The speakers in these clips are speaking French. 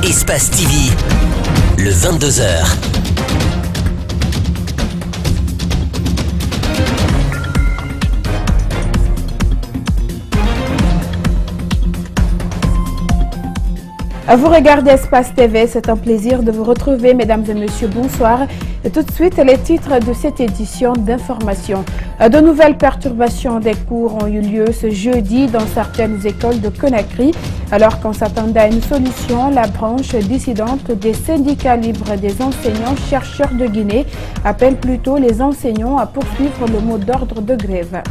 Espace TV, le 22h. Vous regardez Espace TV, c'est un plaisir de vous retrouver, mesdames et messieurs, bonsoir. Et tout de suite, les titres de cette édition d'information. De nouvelles perturbations des cours ont eu lieu ce jeudi dans certaines écoles de Conakry. Alors qu'on s'attendait à une solution, la branche dissidente des syndicats libres des enseignants-chercheurs de Guinée appelle plutôt les enseignants à poursuivre le mot d'ordre de grève.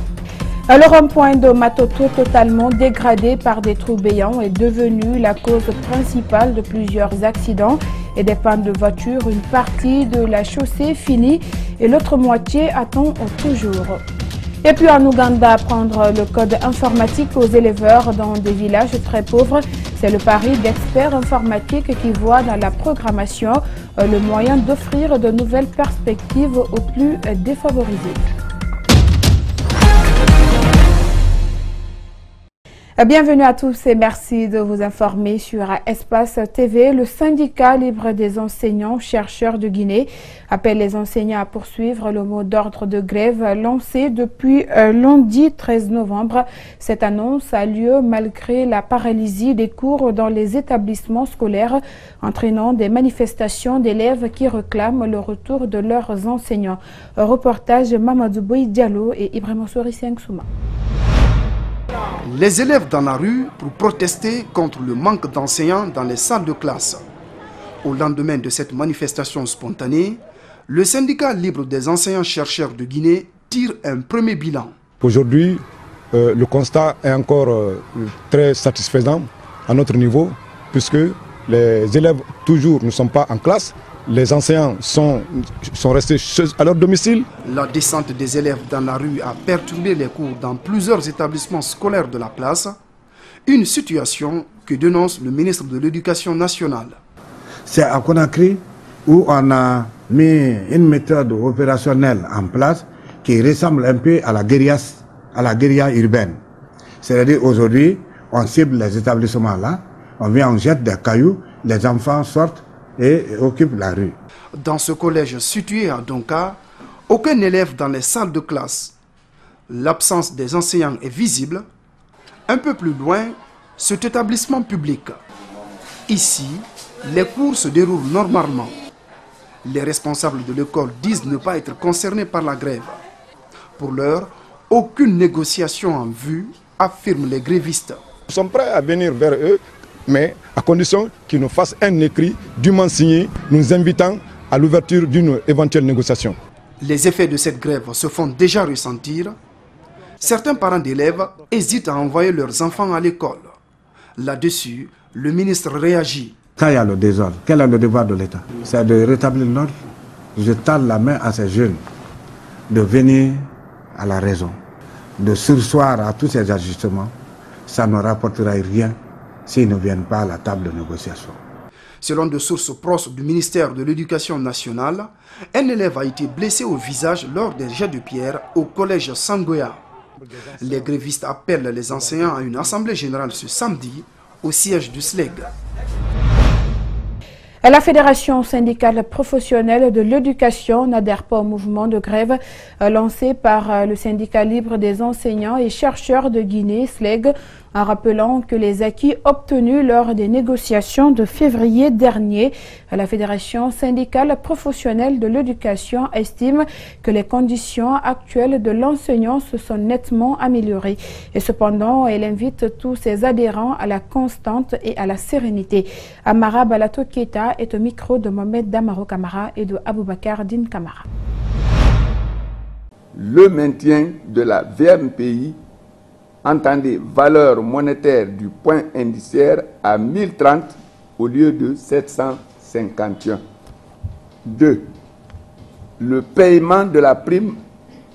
Le rond-point de Matoto, totalement dégradé par des trous béants, est devenu la cause principale de plusieurs accidents et des pannes de voitures. Une partie de la chaussée finie et l'autre moitié attend toujours. Et puis en Ouganda, apprendre le code informatique aux éleveurs dans des villages très pauvres. C'est le pari d'experts informatiques qui voient dans la programmation le moyen d'offrir de nouvelles perspectives aux plus défavorisés. Bienvenue à tous et merci de vous informer sur Espace TV. Le syndicat libre des enseignants-chercheurs de Guinée appelle les enseignants à poursuivre le mot d'ordre de grève lancé depuis lundi 13 novembre. Cette annonce a lieu malgré la paralysie des cours dans les établissements scolaires, entraînant des manifestations d'élèves qui réclament le retour de leurs enseignants. Reportage Mamadou Boy Diallo et Ibrahima Souri Souma. Les élèves dans la rue pour protester contre le manque d'enseignants dans les salles de classe. Au lendemain de cette manifestation spontanée, le syndicat libre des enseignants-chercheurs de Guinée tire un premier bilan. Aujourd'hui, le constat est encore très satisfaisant à notre niveau, puisque les élèves toujours ne sont pas en classe. Les enseignants sont restés à leur domicile. La descente des élèves dans la rue a perturbé les cours dans plusieurs établissements scolaires de la place. Une situation que dénonce le ministre de l'Éducation nationale. C'est à Conakry où on a mis une méthode opérationnelle en place qui ressemble un peu à la guérilla urbaine. C'est-à-dire aujourd'hui, on cible les établissements là, on vient, on jette des cailloux, les enfants sortent et occupe la rue. Dans ce collège situé à Donka, aucun élève dans les salles de classe. L'absence des enseignants est visible. Un peu plus loin, cet établissement public. Ici, les cours se déroulent normalement. Les responsables de l'école disent ne pas être concernés par la grève. Pour l'heure, aucune négociation en vue, affirment les grévistes. Nous sommes prêts à venir vers eux, mais à condition qu'ils nous fassent un écrit dûment signé, nous invitant à l'ouverture d'une éventuelle négociation. Les effets de cette grève se font déjà ressentir. Certains parents d'élèves hésitent à envoyer leurs enfants à l'école. Là-dessus, le ministre réagit. Quand il y a le désordre, quel est le devoir de l'État? C'est de rétablir l'ordre. Je tends la main à ces jeunes de venir à la raison, de surseoir à tous ces ajustements. Ça ne rapportera rien s'ils ne viennent pas à la table de négociation. Selon des sources proches du ministère de l'Éducation nationale, un élève a été blessé au visage lors des jets de pierre au collège Sangoya. Les grévistes appellent les enseignants à une assemblée générale ce samedi au siège du SLEG. La Fédération syndicale professionnelle de l'éducation n'adhère pas au mouvement de grève lancé par le syndicat libre des enseignants et chercheurs de Guinée, SLEG, en rappelant que les acquis obtenus lors des négociations de février dernier, la Fédération syndicale professionnelle de l'éducation estime que les conditions actuelles de l'enseignant se sont nettement améliorées. Et cependant, elle invite tous ses adhérents à la constante et à la sérénité. Amara Balato Keita est au micro de Mohamed Damaro Kamara et de Aboubakar Din Kamara. Le maintien de la VMPI, entendez valeur monétaire du point indiciaire à 1030 au lieu de 751. 2. Le paiement de la prime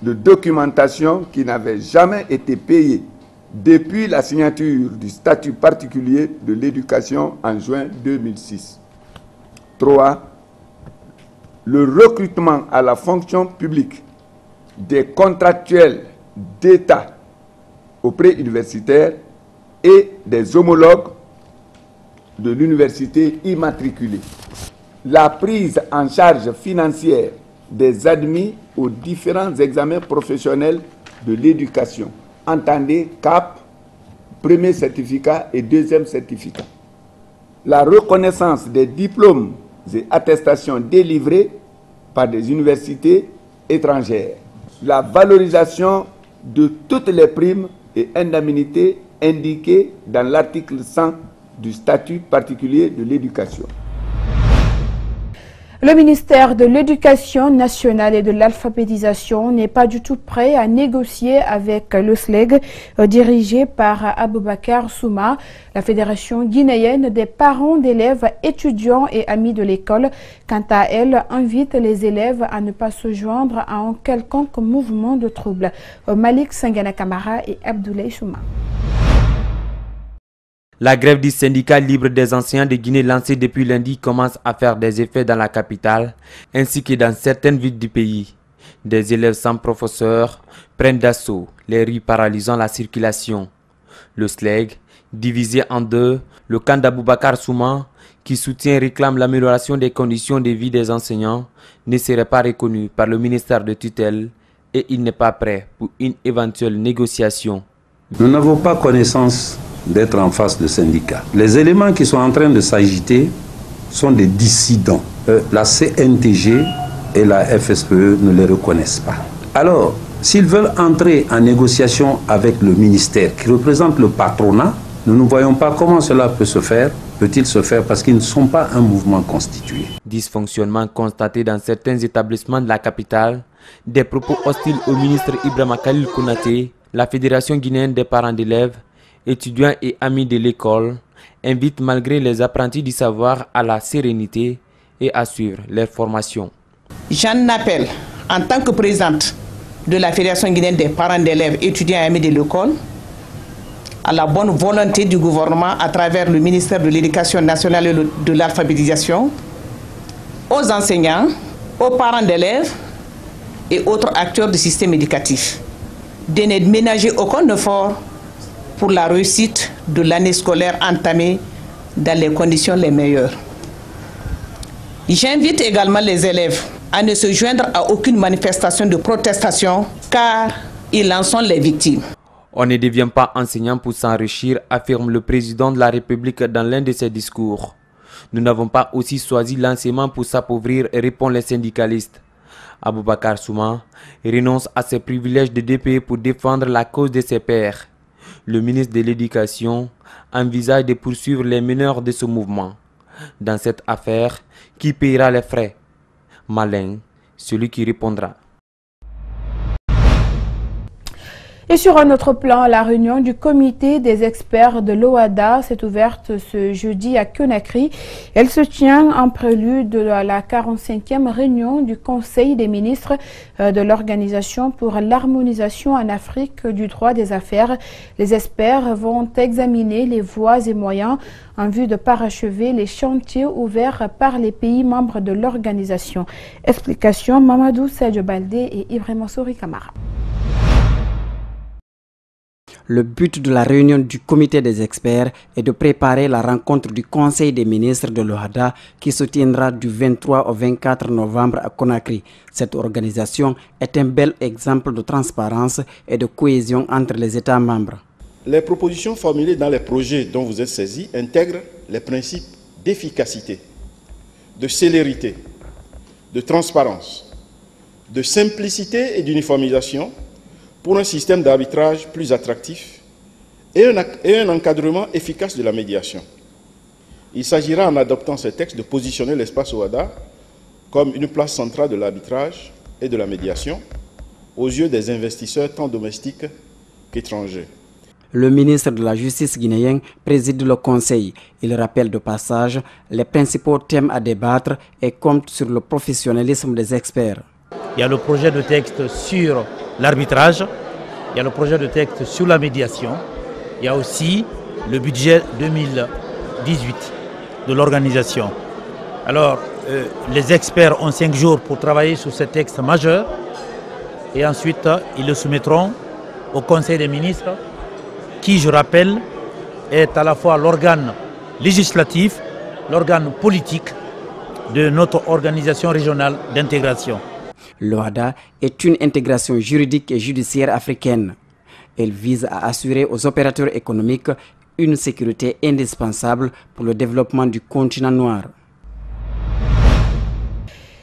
de documentation qui n'avait jamais été payée depuis la signature du statut particulier de l'éducation en juin 2006. 3. Le recrutement à la fonction publique des contractuels d'État au pré-universitaire et des homologues de l'université immatriculée. La prise en charge financière des admis aux différents examens professionnels de l'éducation. Entendez CAP, premier certificat et deuxième certificat. La reconnaissance des diplômes et attestations délivrées par des universités étrangères. La valorisation de toutes les primes et indemnités indiquées dans l'article 100 du statut particulier de l'éducation. Le ministère de l'Éducation nationale et de l'alphabétisation n'est pas du tout prêt à négocier avec le SLEG, dirigé par Aboubakar Souma. La Fédération guinéenne des parents d'élèves, étudiants et amis de l'école, quant à elle, invite les élèves à ne pas se joindre à un quelconque mouvement de trouble. Malik Sangana Kamara et Abdoulaye Souma. La grève du syndicat libre des enseignants de Guinée lancée depuis lundi commence à faire des effets dans la capitale ainsi que dans certaines villes du pays. Des élèves sans professeurs prennent d'assaut les rues paralysant la circulation. Le SLEG, divisé en deux, le camp d'Aboubakar Souma, qui soutient et réclame l'amélioration des conditions de vie des enseignants, ne serait pas reconnu par le ministère de tutelle et il n'est pas prêt pour une éventuelle négociation. Nous n'avons pas connaissance d'être en face de syndicats. Les éléments qui sont en train de s'agiter sont des dissidents. La CNTG et la FSPE ne les reconnaissent pas. Alors, s'ils veulent entrer en négociation avec le ministère qui représente le patronat, nous ne voyons pas comment cela peut se faire. Peut-il se faire parce qu'ils ne sont pas un mouvement constitué. Dysfonctionnement constaté dans certains établissements de la capitale, des propos hostiles au ministre Ibrahima Khalil Konaté, la Fédération guinéenne des parents d'élèves, étudiants et amis de l'école invitent malgré les apprentis du savoir à la sérénité et à suivre leur formation. J'en appelle en tant que présidente de la Fédération guinéenne des parents d'élèves, étudiants et amis de l'école à la bonne volonté du gouvernement à travers le ministère de l'Éducation nationale et de l'alphabétisation, aux enseignants, aux parents d'élèves et autres acteurs du système éducatif de ne ménager aucun effort pour la réussite de l'année scolaire entamée dans les conditions les meilleures. J'invite également les élèves à ne se joindre à aucune manifestation de protestation car ils en sont les victimes. On ne devient pas enseignant pour s'enrichir, affirme le président de la République dans l'un de ses discours. Nous n'avons pas aussi choisi l'enseignement pour s'appauvrir, répondent les syndicalistes. Aboubakar Souma renonce à ses privilèges de DPE pour défendre la cause de ses pairs. Le ministre de l'Éducation envisage de poursuivre les meneurs de ce mouvement. Dans cette affaire, qui paiera les frais? Malin, celui qui répondra. Et sur un autre plan, la réunion du comité des experts de l'OHADA s'est ouverte ce jeudi à Conakry. Elle se tient en prélude de la 45e réunion du Conseil des ministres de l'Organisation pour l'harmonisation en Afrique du droit des affaires. Les experts vont examiner les voies et moyens en vue de parachever les chantiers ouverts par les pays membres de l'organisation. Explication Mamadou Sadio Baldé et Ibrahima Souri Kamara. Le but de la réunion du comité des experts est de préparer la rencontre du Conseil des ministres de l'OHADA qui se tiendra du 23 au 24 novembre à Conakry. Cette organisation est un bel exemple de transparence et de cohésion entre les États membres. Les propositions formulées dans les projets dont vous êtes saisis intègrent les principes d'efficacité, de célérité, de transparence, de simplicité et d'uniformisation pour un système d'arbitrage plus attractif et un encadrement efficace de la médiation. Il s'agira, en adoptant ces textes, de positionner l'espace OHADA comme une place centrale de l'arbitrage et de la médiation aux yeux des investisseurs tant domestiques qu'étrangers. Le ministre de la Justice guinéen préside le Conseil. Il rappelle de passage les principaux thèmes à débattre et compte sur le professionnalisme des experts. Il y a le projet de texte sur l'arbitrage, il y a le projet de texte sur la médiation, il y a aussi le budget 2018 de l'organisation. Alors, les experts ont 5 jours pour travailler sur ces textes majeurs et ensuite ils le soumettront au Conseil des ministres qui, je rappelle, est à la fois l'organe législatif, l'organe politique de notre organisation régionale d'intégration. L'OHADA est une intégration juridique et judiciaire africaine. Elle vise à assurer aux opérateurs économiques une sécurité indispensable pour le développement du continent noir.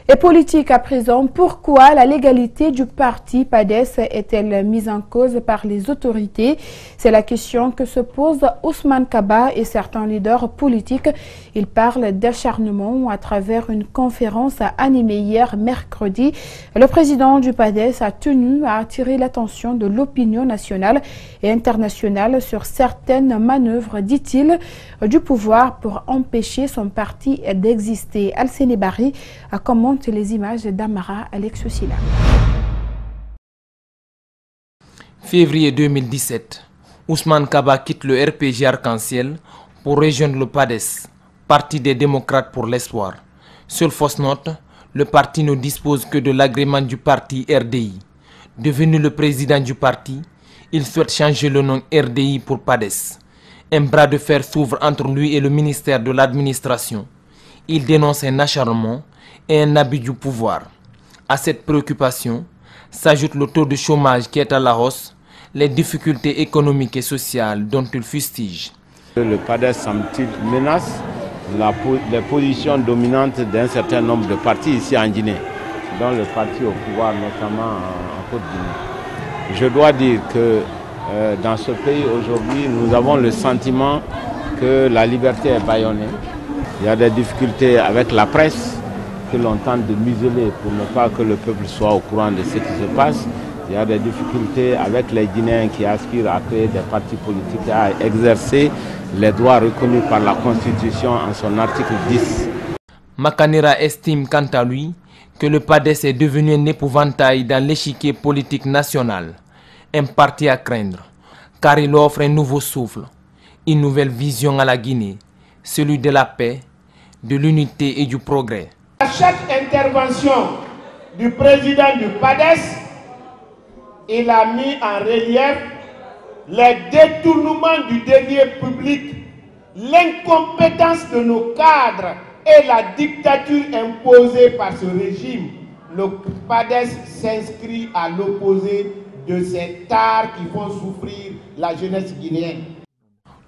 Et politique à présent, pourquoi la légalité du parti PADES est-elle mise en cause par les autorités? C'est la question que se posent Ousmane Kaba et certains leaders politiques. Ils parlent d'acharnement à travers une conférence animée hier mercredi. Le président du PADES a tenu à attirer l'attention de l'opinion nationale et internationale sur certaines manœuvres, dit-il, du pouvoir pour empêcher son parti d'exister. Alcéné Barry commente les images d'Amara Alexosila. Février 2017, Ousmane Kaba quitte le RPG Arc-en-Ciel pour rejoindre le PADES, Parti des démocrates pour l'espoir. Seule fausse note, le parti ne dispose que de l'agrément du parti RDI. Devenu le président du parti, il souhaite changer le nom RDI pour PADES. Un bras de fer s'ouvre entre lui et le ministère de l'administration. Il dénonce un acharnement et un abus du pouvoir. À cette préoccupation s'ajoute le taux de chômage qui est à la hausse, les difficultés économiques et sociales dont il fustige. Le PADES semble-t-il menace les positions dominantes d'un certain nombre de partis ici en Guinée, dont le parti au pouvoir notamment en Côte-d'Ivoire. Je dois dire que dans ce pays aujourd'hui, nous avons le sentiment que la liberté est bâillonnée. Il y a des difficultés avec la presse que l'on tente de museler pour ne pas que le peuple soit au courant de ce qui se passe. Il y a des difficultés avec les Guinéens qui aspirent à créer des partis politiques et à exercer les droits reconnus par la Constitution en son article 10. Makanera estime quant à lui que le PADES est devenu un épouvantail dans l'échiquier politique national, un parti à craindre, car il offre un nouveau souffle, une nouvelle vision à la Guinée, celui de la paix, de l'unité et du progrès. À chaque intervention du président du PADES, il a mis en relief les détournements du denier public, l'incompétence de nos cadres et la dictature imposée par ce régime. Le PADES s'inscrit à l'opposé de ces tares qui font souffrir la jeunesse guinéenne.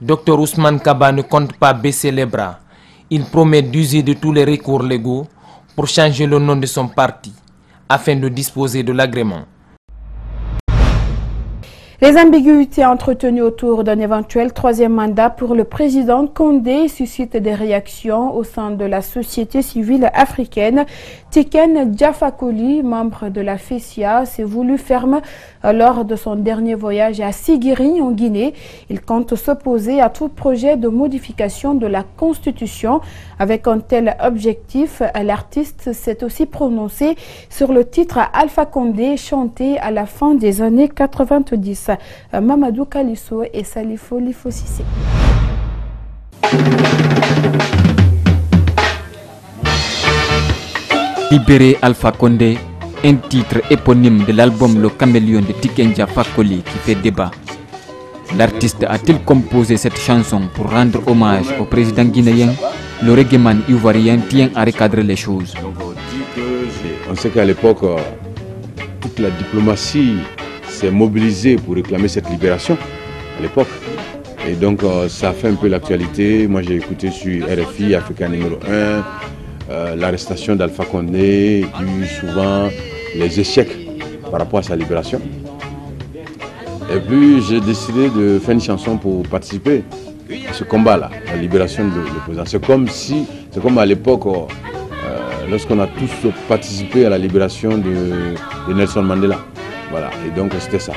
Dr Ousmane Kaba ne compte pas baisser les bras. Il promet d'user de tous les recours légaux pour changer le nom de son parti, afin de disposer de l'agrément. Les ambiguïtés entretenues autour d'un éventuel troisième mandat pour le président Condé suscitent des réactions au sein de la société civile africaine. Tiken Jah Fakoly, membre de la FESIA, s'est voulu ferme lors de son dernier voyage à Sigiri en Guinée. Il compte s'opposer à tout projet de modification de la Constitution. Avec un tel objectif, l'artiste s'est aussi prononcé sur le titre Alpha Condé chanté à la fin des années 90. Mamadou Kalisso et Salifo Lifosissé. Libérer Alpha Condé, un titre éponyme de l'album Le Caméléon de Tiken Jah Fakoly qui fait débat. L'artiste a-t-il composé cette chanson pour rendre hommage au président guinéen? Le reggaeman ivoirien tient à recadrer les choses. On sait qu'à l'époque, toute la diplomatie s'est mobilisée pour réclamer cette libération à l'époque. Et donc ça fait un peu l'actualité. Moi j'ai écouté sur RFI, Africa numéro 1, l'arrestation d'Alpha Condé, et souvent les échecs par rapport à sa libération. Et puis j'ai décidé de faire une chanson pour participer à ce combat-là, la libération de l'opposant. C'est comme à l'époque, lorsqu'on a tous participé à la libération de Nelson Mandela. Voilà, et donc c'était ça.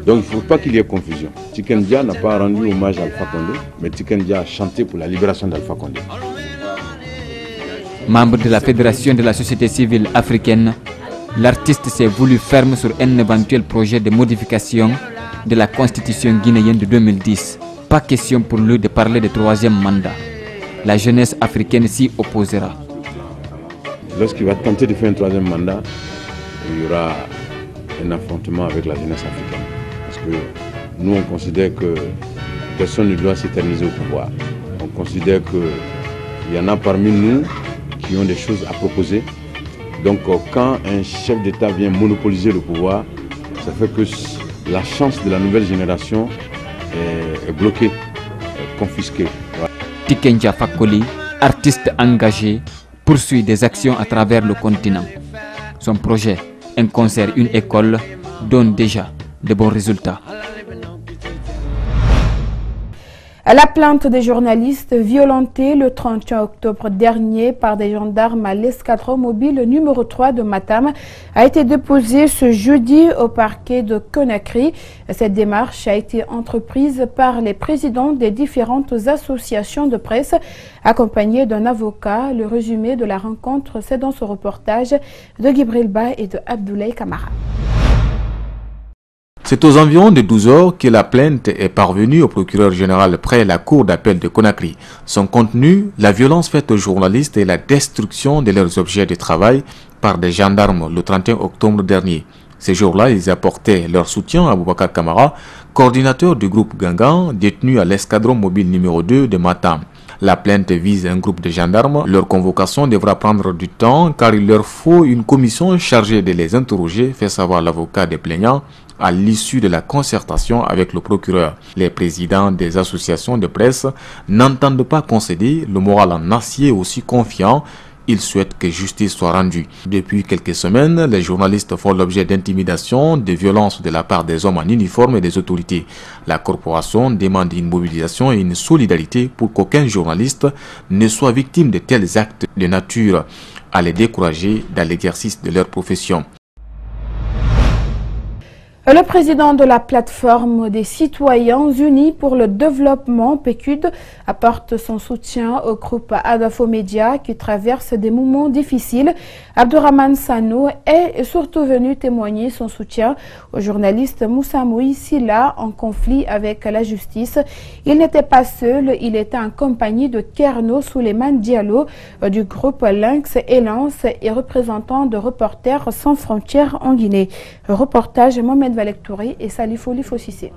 Donc il ne faut pas qu'il y ait confusion. Tiken Jah n'a pas rendu hommage à Alpha Condé, mais Tiken Jah a chanté pour la libération d'Alpha Condé. Membre de la Fédération de la société civile africaine, l'artiste s'est voulu ferme sur un éventuel projet de modification de la constitution guinéenne de 2010. Pas question pour lui de parler de troisième mandat. La jeunesse africaine s'y opposera. Lorsqu'il va tenter de faire un troisième mandat, il y aura un affrontement avec la jeunesse africaine. Parce que nous, on considère que personne ne doit s'éterniser au pouvoir. On considère qu'il y en a parmi nous qui ont des choses à proposer. Donc quand un chef d'État vient monopoliser le pouvoir, ça fait que la chance de la nouvelle génération est bloquée, confisquée. Voilà. Tikenja Fakoli, artiste engagé, poursuit des actions à travers le continent. Son projet, un concert, une école, donne déjà de bons résultats. La plainte des journalistes violentés le 31 octobre dernier par des gendarmes à l'escadron mobile numéro 3 de Matam a été déposée ce jeudi au parquet de Conakry. Cette démarche a été entreprise par les présidents des différentes associations de presse, accompagnés d'un avocat. Le résumé de la rencontre, c'est dans ce reportage de Gibril Ba et de Abdoulaye Kamara. C'est aux environs de 12 heures que la plainte est parvenue au procureur général près la cour d'appel de Conakry. Son contenu, la violence faite aux journalistes et la destruction de leurs objets de travail par des gendarmes le 31 octobre dernier. Ces jours-là, ils apportaient leur soutien à Boubacar Kamara, coordinateur du groupe Gangan, détenu à l'escadron mobile numéro 2 de Matam. La plainte vise un groupe de gendarmes. Leur convocation devra prendre du temps car il leur faut une commission chargée de les interroger, fait savoir l'avocat des plaignants à l'issue de la concertation avec le procureur. Les présidents des associations de presse n'entendent pas concéder, le moral en acier aussi confiant. Ils souhaitent que justice soit rendue. Depuis quelques semaines, les journalistes font l'objet d'intimidations, de violences de la part des hommes en uniforme et des autorités. La corporation demande une mobilisation et une solidarité pour qu'aucun journaliste ne soit victime de tels actes de nature à les décourager dans l'exercice de leur profession. Le président de la plateforme des citoyens unis pour le développement, PQD, apporte son soutien au groupe Adafo Média qui traverse des moments difficiles. Abdourahmane Sano est surtout venu témoigner son soutien au journaliste Moussa Moïse Silla en conflit avec la justice. Il n'était pas seul, il était en compagnie de Kerno Souleymane Diallo du groupe Lynx et Lance et représentant de Reporters sans frontières en Guinée. Reportage Mohamed Valectouré et Salifou Lifosissé.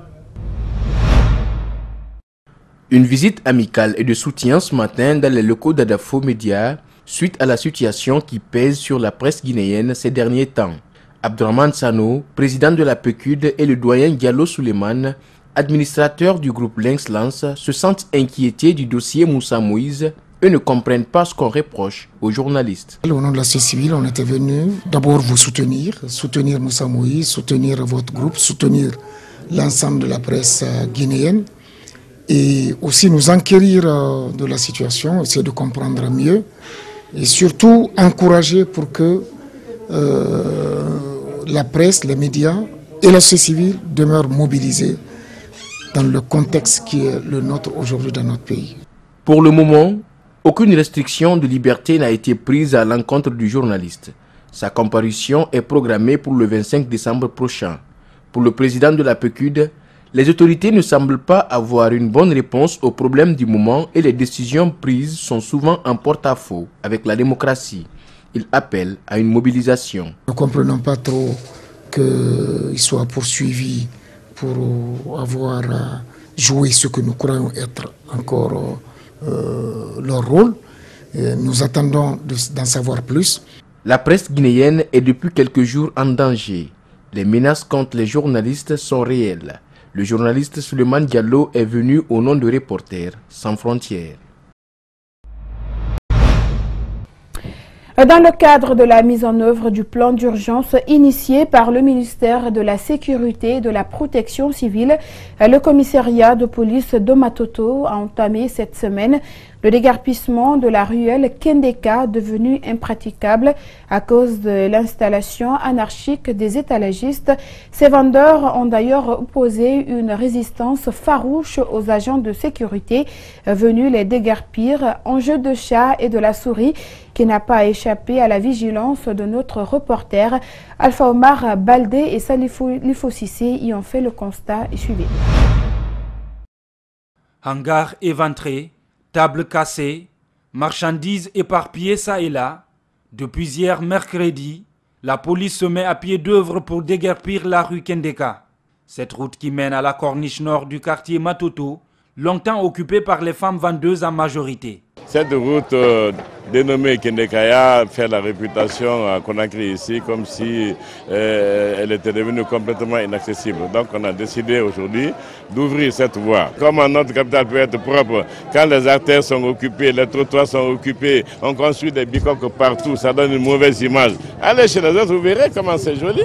Une visite amicale et de soutien ce matin dans les locaux d'Adafo Média suite à la situation qui pèse sur la presse guinéenne ces derniers temps. Abdourahmane Sano, président de la PQD, et le doyen Diallo Souleymane, administrateur du groupe Lynx Lance, se sentent inquiétés du dossier Moussa Moïse et ne comprennent pas ce qu'on reproche aux journalistes. Au nom de la société civile, on était venu d'abord vous soutenir Moussa Moïse, soutenir votre groupe, soutenir l'ensemble de la presse guinéenne et aussi nous enquérir de la situation, essayer de comprendre mieux et surtout encourager pour que la presse, les médias et la société civile demeurent mobilisés dans le contexte qui est le nôtre aujourd'hui dans notre pays. Pour le moment, aucune restriction de liberté n'a été prise à l'encontre du journaliste. Sa comparution est programmée pour le 25 décembre prochain. Pour le président de la PQD, les autorités ne semblent pas avoir une bonne réponse aux problèmes du moment et les décisions prises sont souvent en porte-à-faux avec la démocratie. Il appelle à une mobilisation. Nous ne comprenons pas trop qu'ils soient poursuivis pour avoir joué ce que nous croyons être encore leur rôle. Et nous attendons d'en savoir plus. La presse guinéenne est depuis quelques jours en danger. Les menaces contre les journalistes sont réelles. Le journaliste Souleymane Diallo est venu au nom de Reporters sans frontières. Dans le cadre de la mise en œuvre du plan d'urgence initié par le ministère de la Sécurité et de la Protection civile, le commissariat de police de Matoto a entamé cette semaine le déguerpissement de la ruelle Kendeka, devenue impraticable à cause de l'installation anarchique des étalagistes. Ces vendeurs ont d'ailleurs opposé une résistance farouche aux agents de sécurité venus les déguerpir en jeu de chat et de la souris, qui n'a pas échappé à la vigilance de notre reporter. Alpha Omar Baldé et Salifou Lifosissé y ont fait le constat et suivi. Hangars éventrés, tables cassées, marchandises éparpillées ça et là. Depuis hier mercredi, la police se met à pied d'œuvre pour déguerpir la rue Kendeka. Cette route qui mène à la corniche nord du quartier Matoto, longtemps occupée par les femmes vendeuses en majorité. Cette route dénommée Kendekaya fait la réputation à Conakry ici comme si elle était devenue complètement inaccessible. Donc on a décidé aujourd'hui d'ouvrir cette voie. Comment notre capitale peut être propre quand les artères sont occupées, les trottoirs sont occupés, on construit des bicoques partout, ça donne une mauvaise image. Allez chez les autres, vous verrez comment c'est joli.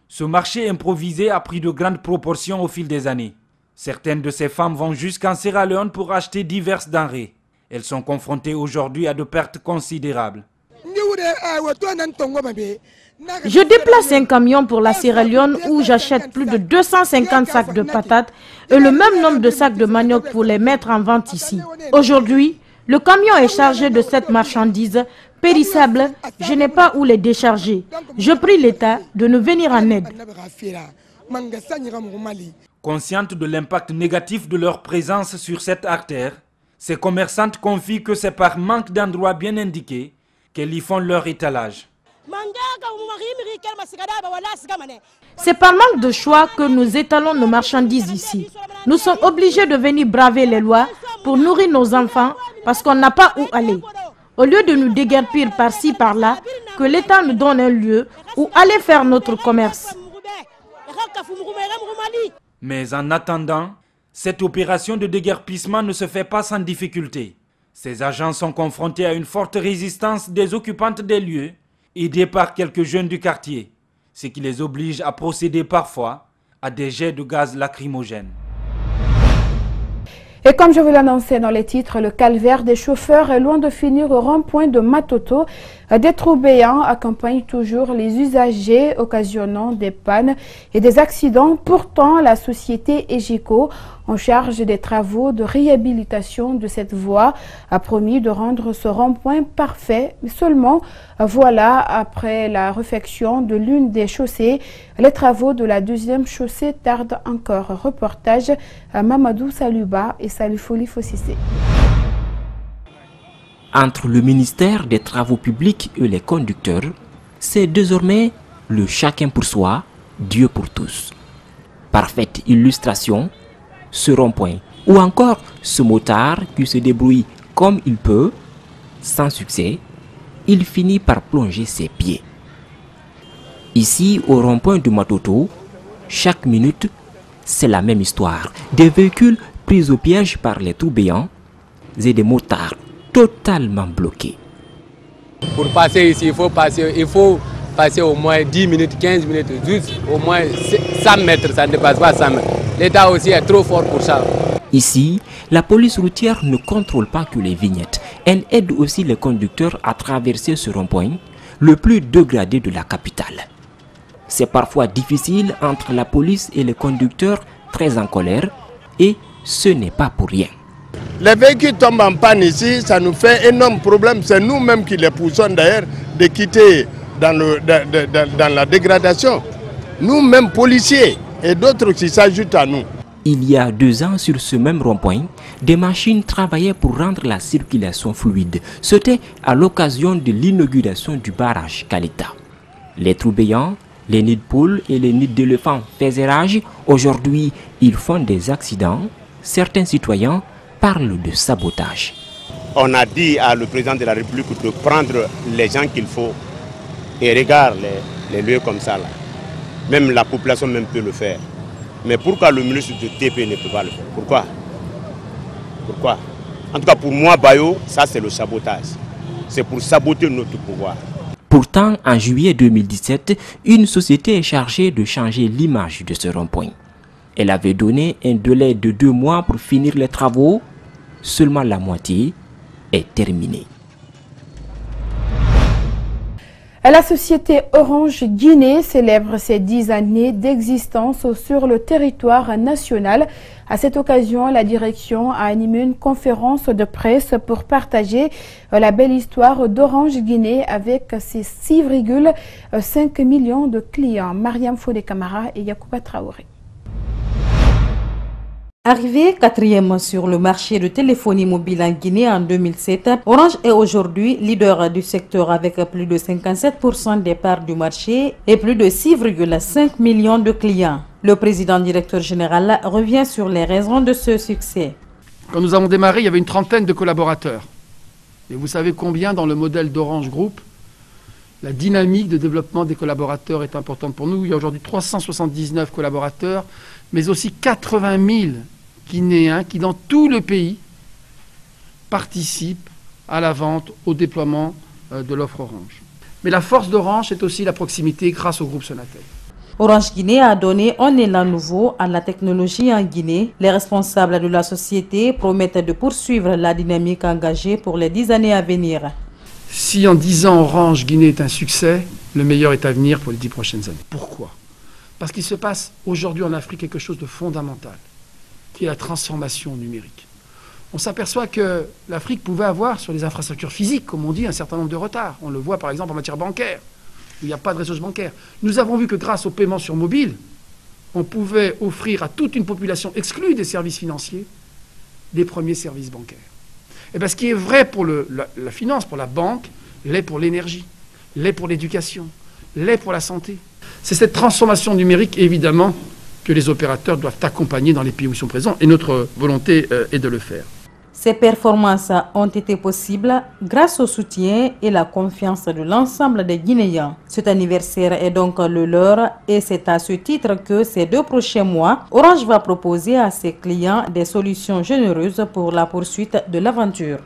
Ce marché improvisé a pris de grandes proportions au fil des années. Certaines de ces femmes vont jusqu'en Sierra Leone pour acheter diverses denrées. Elles sont confrontées aujourd'hui à de pertes considérables. Je déplace un camion pour la Sierra Leone où j'achète plus de 250 sacs de patates et le même nombre de sacs de manioc pour les mettre en vente ici. Aujourd'hui, le camion est chargé de cette marchandise périssable. Je n'ai pas où les décharger. Je prie l'État de nous venir en aide. Conscientes de l'impact négatif de leur présence sur cette artère, ces commerçantes confient que c'est par manque d'endroits bien indiqués qu'elles y font leur étalage. C'est par manque de choix que nous étalons nos marchandises ici. Nous sommes obligés de venir braver les lois pour nourrir nos enfants parce qu'on n'a pas où aller. Au lieu de nous déguerpir par-ci par-là, que l'État nous donne un lieu où aller faire notre commerce. Mais en attendant, cette opération de déguerpissement ne se fait pas sans difficulté. Ces agents sont confrontés à une forte résistance des occupantes des lieux, aidés par quelques jeunes du quartier, ce qui les oblige à procéder parfois à des jets de gaz lacrymogènes. Et comme je vous l'annonçais dans les titres, le calvaire des chauffeurs est loin de finir au rond-point de Matoto. Des trous béants accompagnent toujours les usagers, occasionnant des pannes et des accidents. Pourtant, la société EGICO, en charge des travaux de réhabilitation de cette voie, a promis de rendre ce rond-point parfait. Mais seulement, voilà, après la réfection de l'une des chaussées, les travaux de la deuxième chaussée tardent encore. Reportage à Mamadou Saluba et Salifoli Fossissé. Entre le ministère des Travaux publics et les conducteurs, c'est désormais le chacun pour soi, Dieu pour tous. Parfaite illustration, ce rond-point, ou encore ce motard qui se débrouille comme il peut, sans succès, il finit par plonger ses pieds. Ici, au rond-point de Matoto, chaque minute, c'est la même histoire. Des véhicules pris au piège par les trous béants et des motards totalement bloqués. Pour passer ici, il faut passer au moins 10 minutes, 15 minutes, juste au moins 100 mètres, ça ne dépasse pas 100 mètres. L'État aussi est trop fort pour ça. Ici, la police routière ne contrôle pas que les vignettes. Elle aide aussi les conducteurs à traverser ce rond-point, le plus dégradé de la capitale. C'est parfois difficile entre la police et les conducteurs très en colère, et ce n'est pas pour rien. Les véhicules tombent en panne ici, ça nous fait énorme problème. C'est nous-mêmes qui les poussons d'ailleurs de quitter dans la dégradation. Nous-mêmes policiers et d'autres qui s'ajoutent à nous. Il y a 2 ans, sur ce même rond-point, des machines travaillaient pour rendre la circulation fluide. C'était à l'occasion de l'inauguration du barrage Kalita. Les trous béants, les nids de poules et les nids d'éléphants faisaient rage. Aujourd'hui, ils font des accidents. Certains citoyens parlent de sabotage. On a dit à le président de la République de prendre les gens qu'il faut et regarde les lieux comme ça là. Même la population même peut le faire. Mais pourquoi le ministre de TP ne peut pas le faire? Pourquoi? En tout cas pour moi, Bayo, ça c'est le sabotage. C'est pour saboter notre pouvoir. Pourtant, en juillet 2017, une société est chargée de changer l'image de ce rond-point. Elle avait donné un délai de 2 mois pour finir les travaux. Seulement la moitié est terminée. La société Orange Guinée célèbre ses 10 années d'existence sur le territoire national. À cette occasion, la direction a animé une conférence de presse pour partager la belle histoire d'Orange Guinée avec ses 6,5 millions de clients. Mariam Fodé Camara et Yacouba Traoré. Arrivé 4e sur le marché de téléphonie mobile en Guinée en 2007, Orange est aujourd'hui leader du secteur avec plus de 57% des parts du marché et plus de 6,5 millions de clients. Le président directeur général revient sur les raisons de ce succès. Quand nous avons démarré, il y avait une trentaine de collaborateurs. Et vous savez combien dans le modèle d'Orange Group, la dynamique de développement des collaborateurs est importante pour nous. Il y a aujourd'hui 379 collaborateurs, mais aussi 80 000 Guinéens qui, dans tout le pays, participent à la vente, au déploiement de l'offre Orange. Mais la force d'Orange, c'est aussi la proximité grâce au groupe Sonatel. Orange Guinée a donné un élan nouveau à la technologie en Guinée. Les responsables de la société promettent de poursuivre la dynamique engagée pour les 10 années à venir. Si en 10 ans Orange Guinée est un succès, le meilleur est à venir pour les 10 prochaines années. Pourquoi? Parce qu'il se passe aujourd'hui en Afrique quelque chose de fondamental, qui est la transformation numérique. On s'aperçoit que l'Afrique pouvait avoir sur les infrastructures physiques, comme on dit, un certain nombre de retards. On le voit par exemple en matière bancaire, où il n'y a pas de réseau bancaire. Nous avons vu que grâce au paiement sur mobile, on pouvait offrir à toute une population exclue des services financiers les premiers services bancaires. Et bien, ce qui est vrai pour la finance, pour la banque, l'est pour l'énergie, l'est pour l'éducation, l'est pour la santé. C'est cette transformation numérique, évidemment, que les opérateurs doivent accompagner dans les pays où ils sont présents, et notre volonté est de le faire. Ces performances ont été possibles grâce au soutien et la confiance de l'ensemble des Guinéens. Cet anniversaire est donc le leur et c'est à ce titre que ces 2 prochains mois, Orange va proposer à ses clients des solutions généreuses pour la poursuite de l'aventure.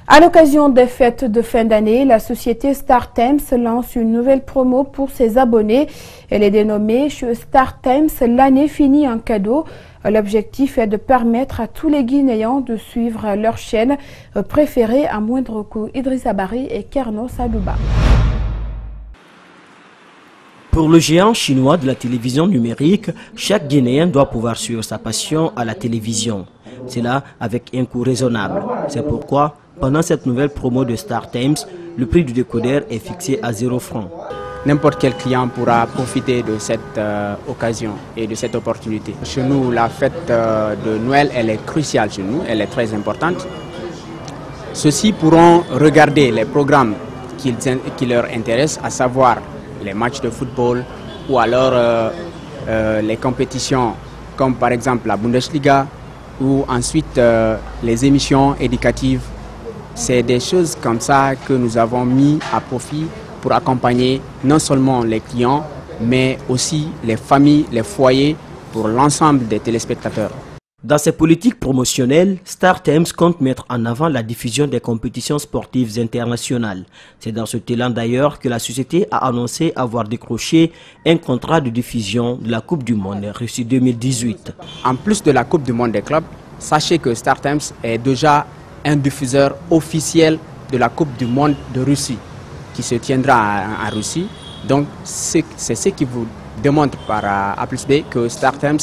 À l'occasion des fêtes de fin d'année, la société StarTimes lance une nouvelle promo pour ses abonnés. Elle est dénommée StarTimes l'année finie en cadeau. L'objectif est de permettre à tous les Guinéens de suivre leur chaîne préférée à moindre coût. Idrissa Barry et Kerno Sadouba. Pour le géant chinois de la télévision numérique, chaque Guinéen doit pouvoir suivre sa passion à la télévision. C'est là avec un coût raisonnable. C'est pourquoi, pendant cette nouvelle promo de StarTimes, le prix du décodeur est fixé à 0 francs. N'importe quel client pourra profiter de cette occasion et de cette opportunité. Chez nous, la fête de Noël, elle est cruciale chez nous, elle est très importante. Ceux-ci pourront regarder les programmes qui leur intéressent, à savoir les matchs de football ou alors les compétitions comme par exemple la Bundesliga ou ensuite les émissions éducatives. C'est des choses comme ça que nous avons mis à profit pour accompagner non seulement les clients, mais aussi les familles, les foyers, pour l'ensemble des téléspectateurs. Dans ses politiques promotionnelles, StarTimes compte mettre en avant la diffusion des compétitions sportives internationales. C'est dans ce élan d'ailleurs que la société a annoncé avoir décroché un contrat de diffusion de la Coupe du Monde Russie 2018. En plus de la Coupe du Monde des clubs, sachez que StarTimes est déjà un diffuseur officiel de la Coupe du Monde de Russie, qui se tiendra en Russie. Donc c'est ce qui vous démontre par A plus B que StarTimes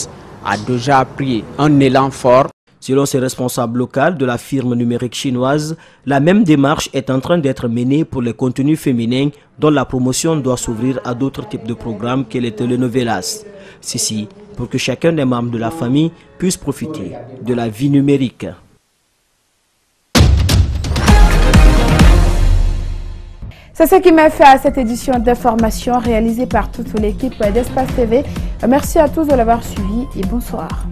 a déjà pris un élan fort. Selon ses responsables locaux de la firme numérique chinoise, la même démarche est en train d'être menée pour les contenus féminins dont la promotion doit s'ouvrir à d'autres types de programmes que les telenovelas. Ceci pour que chacun des membres de la famille puisse profiter de la vie numérique. C'est ce qui m'a fait à cette édition d'information réalisée par toute l'équipe d'Espace TV. Merci à tous de l'avoir suivi et bonsoir.